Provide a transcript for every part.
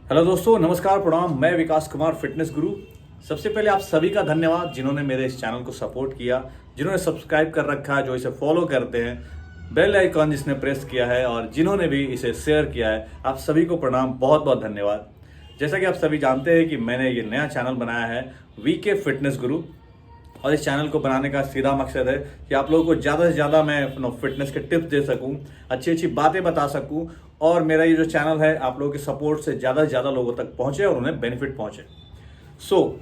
Hello दोस्तों, नमस्कार, प्रणाम। मैं विकास कुमार, फिटनेस गुरु। सबसे पहले आप सभी का धन्यवाद जिन्होंने मेरे इस चैनल को सपोर्ट किया, जिन्होंने सब्सक्राइब कर रखा है, जो इसे फॉलो करते हैं, बेल आइकॉन जिसने प्रेस किया है और जिन्होंने भी इसे शेयर किया है, आप सभी को प्रणाम, बहुत बहुत धन्यवाद। जैसा कि आप सभी जानते हैं कि मैंने ये नया चैनल बनाया है वीके फिटनेस गुरु, और इस चैनल को बनाने का सीधा मकसद है कि आप लोगों को ज़्यादा से ज़्यादा मैं फिटनेस के टिप्स दे सकूं, अच्छी अच्छी बातें बता सकूं, और मेरा ये जो चैनल है आप लोगों के सपोर्ट से ज़्यादा से ज़्यादा लोगों तक पहुंचे और उन्हें बेनिफिट पहुंचे।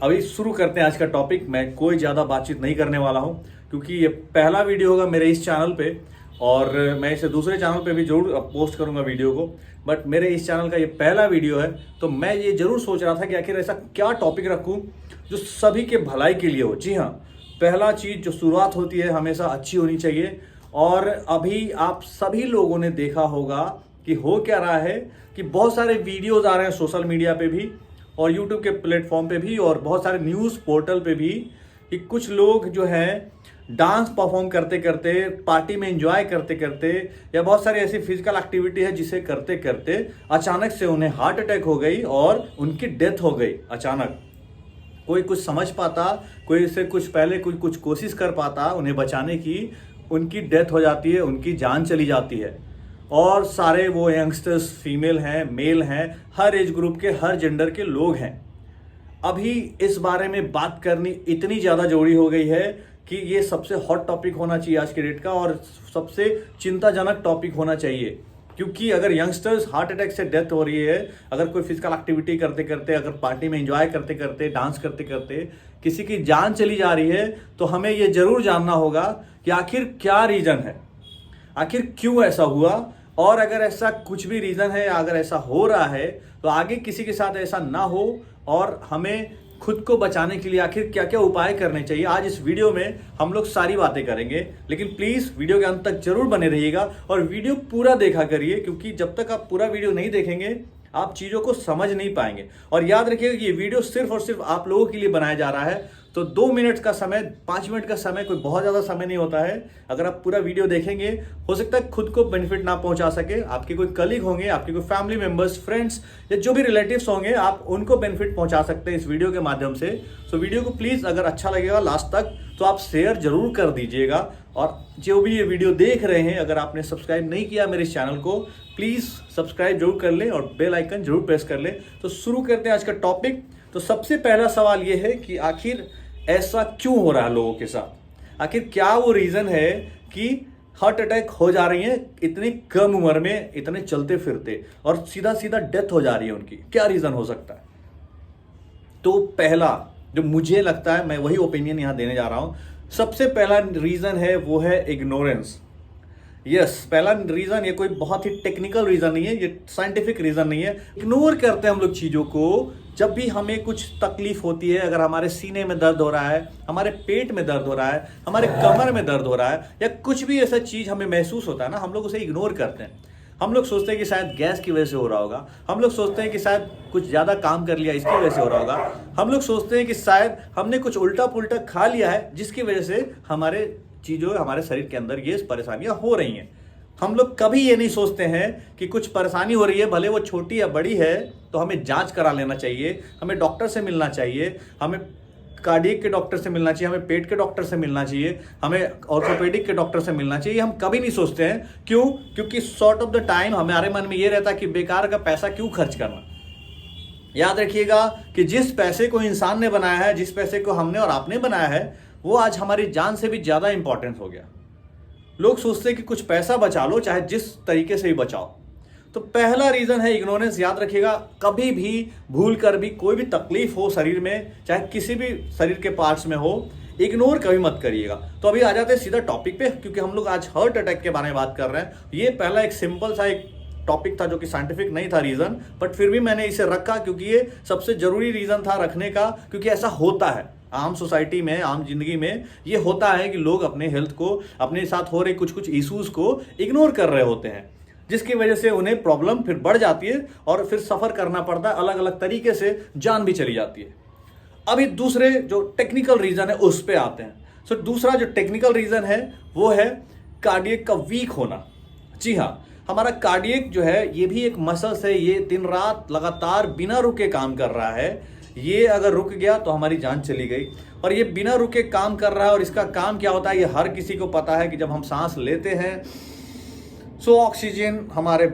अभी शुरू करते हैं आज का टॉपिक। मैं कोई ज़्यादा बातचीत नहीं करने वाला हूं क्योंकि ये पहला वीडियो होगा मेरे इस चैनल पे, और मैं इसे दूसरे चैनल पे भी जरूर पोस्ट करूंगा वीडियो को, बट मेरे इस चैनल का ये पहला वीडियो है। तो मैं ये जरूर सोच रहा था कि आखिर ऐसा क्या टॉपिक रखूं जो सभी के भलाई के लिए हो। जी हाँ, पहला चीज़ जो शुरुआत होती है हमेशा अच्छी होनी चाहिए। और अभी आप सभी लोगों ने देखा होगा कि हो क्या रहा है कि बहुत सारे वीडियोज आ रहे हैं सोशल मीडिया पे भी और यूट्यूब के प्लेटफॉर्म पे भी और बहुत सारे न्यूज़ पोर्टल पे भी, कि कुछ लोग जो है डांस परफॉर्म करते करते, पार्टी में एंजॉय करते करते, या बहुत सारी ऐसी फिजिकल एक्टिविटी है जिसे करते करते अचानक से उन्हें हार्ट अटैक हो गई और उनकी डेथ हो गई अचानक। कोई कुछ समझ पाता, कोई इससे कुछ पहले कुछ कोशिश कर पाता उन्हें बचाने की, उनकी डेथ हो जाती है, उनकी जान चली जाती है। और सारे वो यंगस्टर्स, फीमेल हैं, मेल हैं, हर एज ग्रुप के, हर जेंडर के लोग हैं। अभी इस बारे में बात करनी इतनी ज़्यादा जरूरी हो गई है कि ये सबसे हॉट टॉपिक होना चाहिए आज के डेट का, और सबसे चिंताजनक टॉपिक होना चाहिए। क्योंकि अगर यंगस्टर्स हार्ट अटैक से डेथ हो रही है, अगर कोई फिजिकल एक्टिविटी करते करते, अगर पार्टी में एंजॉय करते करते, डांस करते करते किसी की जान चली जा रही है, तो हमें ये जरूर जानना होगा कि आखिर क्या रीजन है, आखिर क्यों ऐसा हुआ। और अगर ऐसा कुछ भी रीजन है, अगर ऐसा हो रहा है, तो आगे किसी के साथ ऐसा ना हो, और हमें खुद को बचाने के लिए आखिर क्या क्या उपाय करने चाहिए, आज इस वीडियो में हम लोग सारी बातें करेंगे। लेकिन प्लीज वीडियो के अंत तक जरूर बने रहिएगा और वीडियो पूरा देखा करिए, क्योंकि जब तक आप पूरा वीडियो नहीं देखेंगे आप चीजों को समझ नहीं पाएंगे। और याद रखिएगा कि ये वीडियो सिर्फ और सिर्फ आप लोगों के लिए बनाया जा रहा है। तो 2 मिनट का समय, 5 मिनट का समय कोई बहुत ज्यादा समय नहीं होता है। अगर आप पूरा वीडियो देखेंगे, हो सकता है खुद को बेनिफिट ना पहुंचा सके, आपके कोई कलीग होंगे, आपके कोई फैमिली मेंबर्स, फ्रेंड्स, या जो भी रिलेटिव्स होंगे, आप उनको बेनिफिट पहुंचा सकते हैं इस वीडियो के माध्यम से। सो वीडियो को प्लीज, अगर अच्छा लगेगा लास्ट तक, तो आप शेयर जरूर कर दीजिएगा। और जो भी ये वीडियो देख रहे हैं, अगर आपने सब्सक्राइब नहीं किया मेरे इस चैनल को, प्लीज सब्सक्राइब जरूर कर लें और बेल आइकन जरूर प्रेस कर लें। तो शुरू करते हैं आज का टॉपिक। तो सबसे पहला सवाल ये है कि आखिर ऐसा क्यों हो रहा है लोगों के साथ, आखिर क्या वो रीजन है कि हार्ट अटैक हो जा रही है इतनी कम उम्र में, इतने चलते फिरते, और सीधा सीधा डेथ हो जा रही है उनकी। क्या रीजन हो सकता है? तो पहला जो मुझे लगता है, मैं वही ओपिनियन यहां देने जा रहा हूं, सबसे पहला रीजन है वो है इग्नोरेंस। यस, पहला रीजन, ये कोई बहुत ही टेक्निकल रीजन नहीं है, ये साइंटिफिक रीजन नहीं है। इग्नोर करते हैं हम लोग चीजों को। जब भी हमें कुछ तकलीफ होती है, अगर हमारे सीने में दर्द हो रहा है, हमारे पेट में दर्द हो रहा है, हमारे कमर में दर्द हो रहा है, या कुछ भी ऐसा चीज हमें महसूस होता है ना, हम लोग उसे इग्नोर करते हैं। हम लोग सोचते हैं कि शायद गैस की वजह से हो रहा होगा, हम लोग सोचते हैं कि शायद कुछ ज्यादा काम कर लिया इसकी वजह से हो रहा होगा, हम लोग सोचते हैं कि शायद हमने कुछ उल्टा पुल्टा खा लिया है जिसकी वजह से हमारे चीजों, हमारे शरीर के अंदर ये परेशानियां हो रही हैं। हम लोग कभी ये नहीं सोचते हैं कि कुछ परेशानी हो रही है, भले वो छोटी या बड़ी है, तो हमें जांच करा लेना चाहिए, हमें डॉक्टर से मिलना चाहिए, हमें कार्डियक के डॉक्टर से मिलना चाहिए, हमें पेट के डॉक्टर से मिलना चाहिए, हमें ऑर्थोपेडिक के डॉक्टर से मिलना चाहिए। हम कभी नहीं सोचते हैं। क्यों? क्योंकि शॉर्ट ऑफ द टाइम हमारे मन में ये रहता है कि बेकार का पैसा क्यों खर्च करना। याद रखिएगा कि जिस पैसे को इंसान ने बनाया है, जिस पैसे को हमने और आपने बनाया है, वो आज हमारी जान से भी ज्यादा इंपॉर्टेंट हो गया। लोग सोचते हैं कि कुछ पैसा बचा लो, चाहे जिस तरीके से ही बचाओ। तो पहला रीजन है इग्नोरेंस। याद रखिएगा, कभी भी भूल कर भी कोई भी तकलीफ हो शरीर में, चाहे किसी भी शरीर के पार्ट्स में हो, इग्नोर कभी मत करिएगा। तो अभी आ जाते हैं सीधा टॉपिक पे, क्योंकि हम लोग आज हार्ट अटैक के बारे में बात कर रहे हैं। ये पहला एक सिंपल सा एक टॉपिक था जो कि साइंटिफिक नहीं था रीजन, बट फिर भी मैंने इसे रखा क्योंकि ये सबसे जरूरी रीजन था रखने का। क्योंकि ऐसा होता है आम सोसाइटी में, आम जिंदगी में ये होता है कि लोग अपने हेल्थ को, अपने साथ हो रहे कुछ कुछ इश्यूज को इग्नोर कर रहे होते हैं, जिसकी वजह से उन्हें प्रॉब्लम फिर बढ़ जाती है और फिर सफर करना पड़ता है, अलग अलग तरीके से जान भी चली जाती है। अभी दूसरे जो टेक्निकल रीजन है उस पर आते हैं। दूसरा जो टेक्निकल रीजन है वो है कार्डियक का वीक होना। जी हाँ, हमारा कार्डियक जो है ये भी एक मसल्स है, ये दिन रात लगातार बिना रुके काम कर रहा है। ये अगर रुक गया तो हमारी जान चली गई। और ये बिना रुके काम कर रहा है और इसका काम क्या होता है ये हर किसी को पता है कि जब हम सांस लेते हैं सो ऑक्सीजन हमारे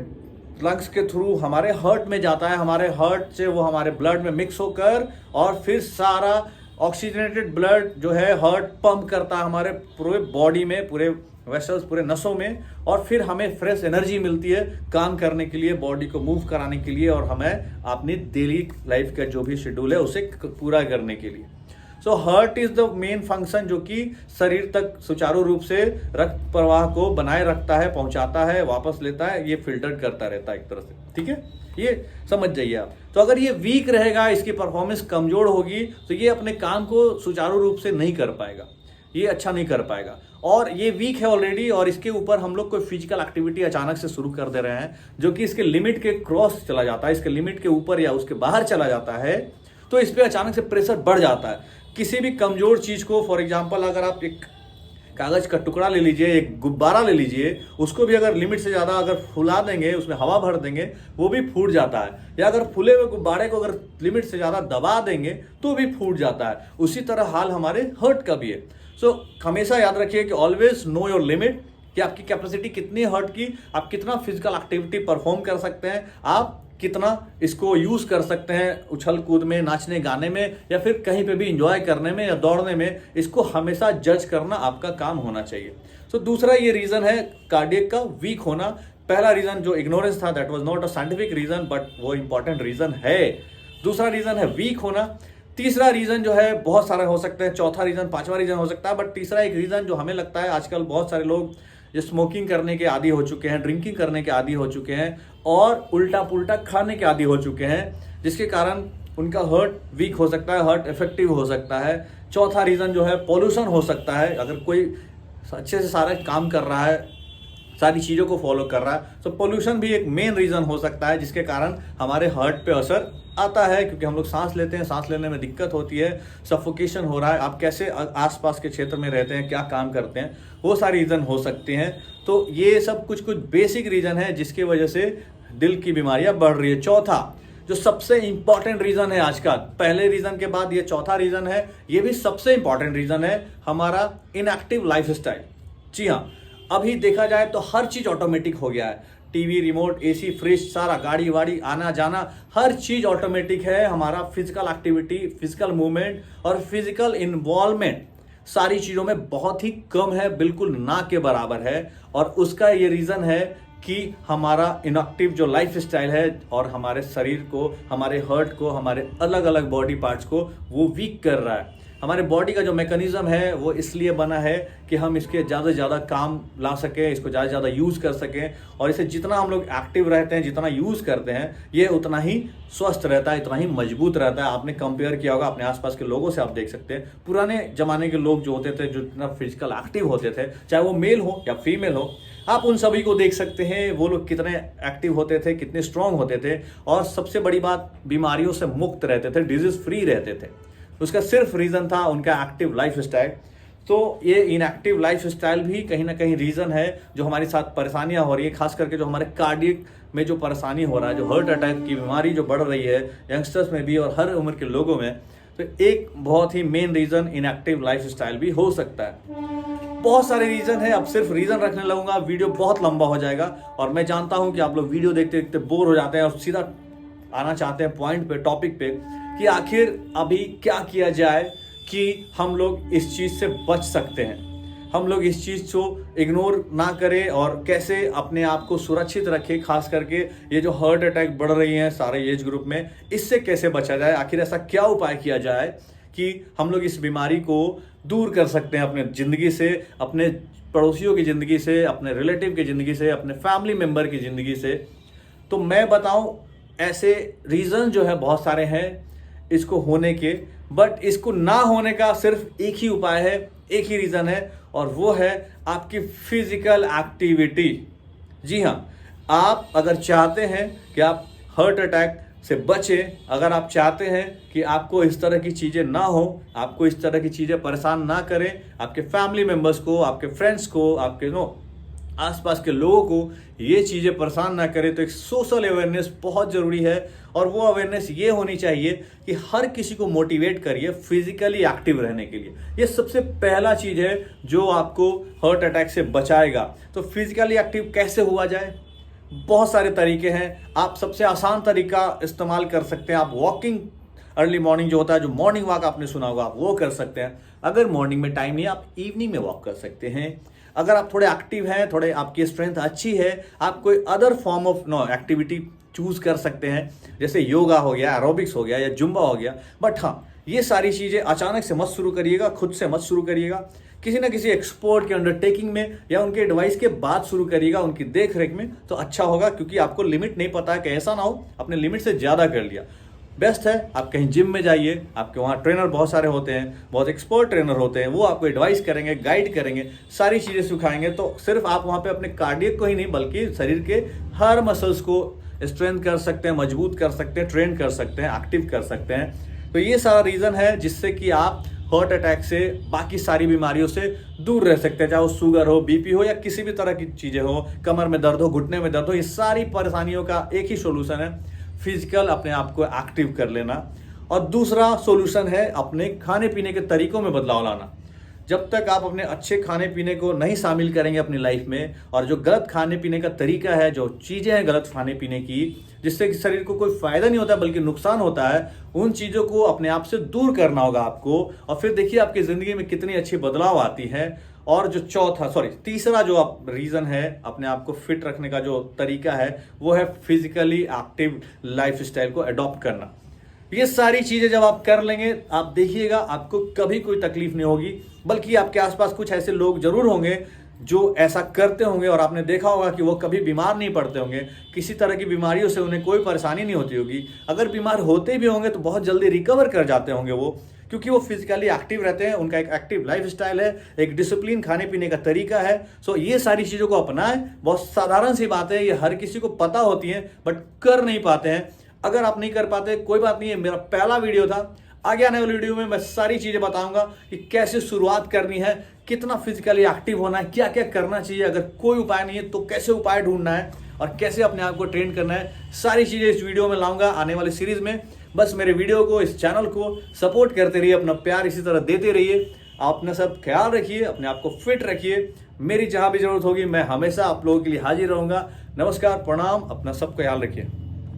लंग्स के थ्रू हमारे हार्ट में जाता है, हमारे हार्ट से वो हमारे ब्लड में मिक्स होकर और फिर सारा ऑक्सीजनेटेड ब्लड जो है हार्ट पंप करता है हमारे पूरे बॉडी में, पूरे वेसल्स, पूरे नसों में, और फिर हमें फ्रेश एनर्जी मिलती है काम करने के लिए, बॉडी को मूव कराने के लिए और हमें अपनी डेली लाइफ का जो भी शेड्यूल है उसे पूरा करने के लिए। So heart is the main function जो कि शरीर तक सुचारू रूप से रक्त प्रवाह को बनाए रखता है, पहुंचाता है, वापस लेता है, ये फिल्टर करता रहता है एक तरह से, ठीक है, ये समझ जाइए आप। तो अगर ये वीक रहेगा, इसकी परफॉर्मेंस कमजोर होगी तो ये अपने काम को सुचारू रूप से नहीं कर पाएगा, ये अच्छा नहीं कर पाएगा। और ये वीक है ऑलरेडी और इसके ऊपर हम लोग कोई फिजिकल एक्टिविटी अचानक से शुरू कर दे रहे हैं जो कि इसके लिमिट के क्रॉस चला जाता है, इसके लिमिट के ऊपर या उसके बाहर चला जाता है, तो इस पर अचानक से प्रेशर बढ़ जाता है। किसी भी कमजोर चीज को, फॉर एग्जांपल अगर आप एक कागज का टुकड़ा ले लीजिए, एक गुब्बारा ले लीजिए, उसको भी अगर लिमिट से ज्यादा अगर फुला देंगे, उसमें हवा भर देंगे, वो भी फूट जाता है। या अगर फूले हुए गुब्बारे को अगर लिमिट से ज्यादा दबा देंगे तो भी फूट जाता है। उसी तरह हाल हमारे हार्ट का भी है। सो हमेशा याद रखिए कि ऑलवेज नो योर लिमिट, कि आपकी कैपेसिटी कितनी हार्ट की, आप कितना फिजिकल एक्टिविटी परफॉर्म कर सकते हैं, आप कितना इसको यूज कर सकते हैं उछल कूद में, नाचने गाने में, या फिर कहीं पे भी एंजॉय करने में या दौड़ने में, इसको हमेशा जज करना आपका काम होना चाहिए। तो दूसरा ये रीजन है कार्डियक का वीक होना। पहला रीजन जो इग्नोरेंस था, that was not a scientific reason but वो इंपॉर्टेंट रीजन है। दूसरा रीजन है वीक होना। तीसरा रीजन जो है बहुत सारे हो सकते हैं, चौथा रीजन, पांचवा रीजन हो सकता है, बट तीसरा एक रीजन जो हमें लगता है आजकल बहुत सारे लोग जो स्मोकिंग करने के आदी हो चुके हैं, ड्रिंकिंग करने के आदी हो चुके हैं और उल्टा पुल्टा खाने के आदी हो चुके हैं, जिसके कारण उनका हार्ट वीक हो सकता है, हार्ट इफेक्टिव हो सकता है। चौथा रीजन जो है पोल्यूशन हो सकता है। अगर कोई अच्छे से सारा काम कर रहा है, सारी चीज़ों को फॉलो कर रहा है, तो पोल्यूशन भी एक मेन रीज़न हो सकता है जिसके कारण हमारे हार्ट पे असर आता है, क्योंकि हम लोग सांस लेते हैं, सांस लेने में दिक्कत होती है, सफोकेशन हो रहा है। आप कैसे आसपास के क्षेत्र में रहते हैं, क्या काम करते हैं, वो सारे रीज़न हो सकते हैं। तो ये सब कुछ कुछ बेसिक रीज़न है जिसकी वजह से दिल की बीमारियां बढ़ रही है। चौथा जो सबसे इंपॉर्टेंट रीज़न है आज का, पहले रीज़न के बाद ये चौथा रीज़न है, ये भी सबसे इंपॉर्टेंट रीज़न है, हमारा इनएक्टिव लाइफस्टाइल। जी हाँ, अभी देखा जाए तो हर चीज ऑटोमेटिक हो गया है। टीवी, रिमोट, एसी, फ्रिज, सारा गाड़ी वाड़ी, आना जाना, हर चीज ऑटोमेटिक है। हमारा फिजिकल एक्टिविटी, फिजिकल मूवमेंट और फिजिकल इन्वॉल्वमेंट सारी चीजों में बहुत ही कम है, बिल्कुल ना के बराबर है। और उसका ये रीजन है कि हमारा इनएक्टिव जो लाइफ स्टाइल है और हमारे शरीर को, हमारे हार्ट को, हमारे अलग अलग बॉडी पार्ट्स को वो वीक कर रहा है। हमारे बॉडी का जो मैकेनिज्म है वो इसलिए बना है कि हम इसके ज़्यादा से ज़्यादा काम ला सकें, इसको ज़्यादा से ज़्यादा यूज़ कर सकें, और इसे जितना हम लोग एक्टिव रहते हैं, जितना यूज़ करते हैं, ये उतना ही स्वस्थ रहता है, इतना ही मजबूत रहता है। आपने कंपेयर किया होगा अपने आसपास के लोगों से, आप देख सकते हैं पुराने ज़माने के लोग जो होते थे, जो इतना फिजिकल एक्टिव होते थे, चाहे वो मेल हो या फीमेल हो, आप उन सभी को देख सकते हैं वो लोग कितने एक्टिव होते थे, कितने स्ट्रांग होते थे, और सबसे बड़ी बात बीमारियों से मुक्त रहते थे, डिजीज फ्री रहते थे। उसका सिर्फ रीज़न था उनका एक्टिव लाइफ स्टाइल। तो ये इनएक्टिव लाइफ स्टाइल भी कहीं ना कहीं रीज़न है जो हमारे साथ परेशानियां हो रही है, खास करके जो हमारे कार्डियक में जो परेशानी हो रहा है, जो हार्ट अटैक की बीमारी जो बढ़ रही है यंगस्टर्स में भी और हर उम्र के लोगों में। तो एक बहुत ही main reason inactive lifestyle भी हो सकता है। बहुत सारे रीज़न है, अब सिर्फ रीज़न रखने लगूंगा वीडियो बहुत लंबा हो जाएगा, और मैं जानता हूं कि आप लोग वीडियो देखते देखते बोर हो जाते हैं और सीधा आना चाहते हैं पॉइंट पे, टॉपिक पे, कि आखिर अभी क्या किया जाए कि हम लोग इस चीज़ से बच सकते हैं, हम लोग इस चीज़ को इग्नोर ना करें और कैसे अपने आप को सुरक्षित रखें। खास करके ये जो हार्ट अटैक बढ़ रही हैं सारे एज ग्रुप में, इससे कैसे बचा जाए, आखिर ऐसा क्या उपाय किया जाए कि हम लोग इस बीमारी को दूर कर सकते हैं अपने ज़िंदगी से, अपने पड़ोसियों की ज़िंदगी से, अपने रिलेटिव की ज़िंदगी से, अपने फैमिली मेम्बर की ज़िंदगी से। तो मैं बताऊं, ऐसे रीज़न जो है बहुत सारे हैं इसको होने के, बट इसको ना होने का सिर्फ एक ही उपाय है, एक ही रीज़न है, और वो है आपकी फिजिकल एक्टिविटी। जी हाँ, आप अगर चाहते हैं कि आप हार्ट अटैक से बचें, अगर आप चाहते हैं कि आपको इस तरह की चीज़ें ना हो, आपको इस तरह की चीज़ें परेशान ना करें, आपके फैमिली मेम्बर्स को, आपके फ्रेंड्स को, आपके आसपास के लोगों को ये चीज़ें परेशान ना करे। तो एक सोशल अवेयरनेस बहुत ज़रूरी है, और वो अवेयरनेस ये होनी चाहिए कि हर किसी को मोटिवेट करिए फिजिकली एक्टिव रहने के लिए। ये सबसे पहला चीज़ है जो आपको हार्ट अटैक से बचाएगा। तो फिजिकली एक्टिव कैसे हुआ जाए? बहुत सारे तरीके हैं। आप सबसे आसान तरीका इस्तेमाल कर सकते हैं। आप वॉकिंग, अर्ली मॉर्निंग जो होता है, जो मॉर्निंग वॉक आपने सुना होगा, आप वो कर सकते हैं। अगर मॉर्निंग में टाइम नहीं, आप इवनिंग में वॉक कर सकते हैं। अगर आप थोड़े एक्टिव हैं, थोड़े आपकी स्ट्रेंथ अच्छी है, आप कोई other form of activity choose कर सकते हैं, जैसे योगा हो गया, एरोबिक्स हो गया या जुम्बा हो गया। बट हाँ, ये सारी चीज़ें अचानक से मत शुरू करिएगा, खुद से मत शुरू करिएगा। किसी ना किसी एक्सपर्ट के अंडरटेकिंग में या उनके एडवाइस के बाद शुरू करिएगा, उनकी देख रेख में, तो अच्छा होगा। क्योंकि आपको लिमिट नहीं पता है कि ऐसा ना हो अपने लिमिट से ज़्यादा कर लिया। बेस्ट है आप कहीं जिम में जाइए, आपके वहाँ ट्रेनर बहुत सारे होते हैं, बहुत एक्सपर्ट ट्रेनर होते हैं, वो आपको एडवाइस करेंगे, गाइड करेंगे, सारी चीज़ें सिखाएंगे। तो सिर्फ आप वहाँ पे अपने कार्डियक को ही नहीं बल्कि शरीर के हर मसल्स को स्ट्रेंथ कर सकते हैं, मजबूत कर सकते हैं, ट्रेन कर सकते हैं, एक्टिव कर सकते हैं। तो ये सारा रीज़न है जिससे कि आप हार्ट अटैक से, बाकी सारी बीमारियों से दूर रह सकते हैं। चाहे वो शुगर हो, बीपी हो या किसी भी तरह की चीज़ें हो, कमर में दर्द हो, घुटने में दर्द हो, ये सारी परेशानियों का एक ही सोल्यूशन है, फिजिकल अपने आप को एक्टिव कर लेना। और दूसरा सॉल्यूशन है अपने खाने पीने के तरीकों में बदलाव लाना। जब तक आप अपने अच्छे खाने पीने को नहीं शामिल करेंगे अपनी लाइफ में, और जो गलत खाने पीने का तरीका है, जो चीज़ें हैं गलत खाने पीने की, जिससे कि शरीर को कोई फायदा नहीं होता बल्कि नुकसान होता है, उन चीज़ों को अपने आप से दूर करना होगा आपको। और फिर देखिए आपकी ज़िंदगी में कितनी अच्छी बदलाव आती है। और जो तीसरा जो आप रीज़न है अपने आप को फिट रखने का जो तरीका है, वो है फिजिकली एक्टिव लाइफस्टाइल को अडॉप्ट करना। ये सारी चीज़ें जब आप कर लेंगे, आप देखिएगा आपको कभी कोई तकलीफ नहीं होगी, बल्कि आपके आसपास कुछ ऐसे लोग जरूर होंगे जो ऐसा करते होंगे, और आपने देखा होगा कि वो कभी बीमार नहीं पड़ते होंगे, किसी तरह की बीमारियों से उन्हें कोई परेशानी नहीं होती होगी। अगर बीमार होते भी होंगे तो बहुत जल्दी रिकवर कर जाते होंगे वो, क्योंकि वो फिजिकली एक्टिव रहते हैं, उनका एक एक्टिव लाइफस्टाइल है, एक डिसिप्लिन खाने पीने का तरीका है। सो ये सारी चीज़ों को अपनाएं। बहुत साधारण सी बात है, ये हर किसी को पता होती है बट कर नहीं पाते हैं। अगर आप नहीं कर पाते कोई बात नहीं है, मेरा पहला वीडियो था। आगे आने वाली वीडियो में मैं सारी चीज़ें बताऊंगा कि कैसे शुरुआत करनी है, कितना फिजिकली एक्टिव होना है, क्या क्या करना चाहिए, अगर कोई उपाय नहीं है तो कैसे उपाय ढूंढना है, और कैसे अपने आप को ट्रेन करना है। सारी चीज़ें इस वीडियो में लाऊंगा आने वाली सीरीज में। बस मेरे वीडियो को, इस चैनल को सपोर्ट करते रहिए, अपना प्यार इसी तरह देते रहिए। आप अपना सब ख्याल रखिए, अपने आप को फिट रखिए। मेरी जहाँ भी जरूरत होगी मैं हमेशा आप लोगों के लिए हाजिर रहूँगा। नमस्कार, प्रणाम, अपना सब ख्याल रखिए।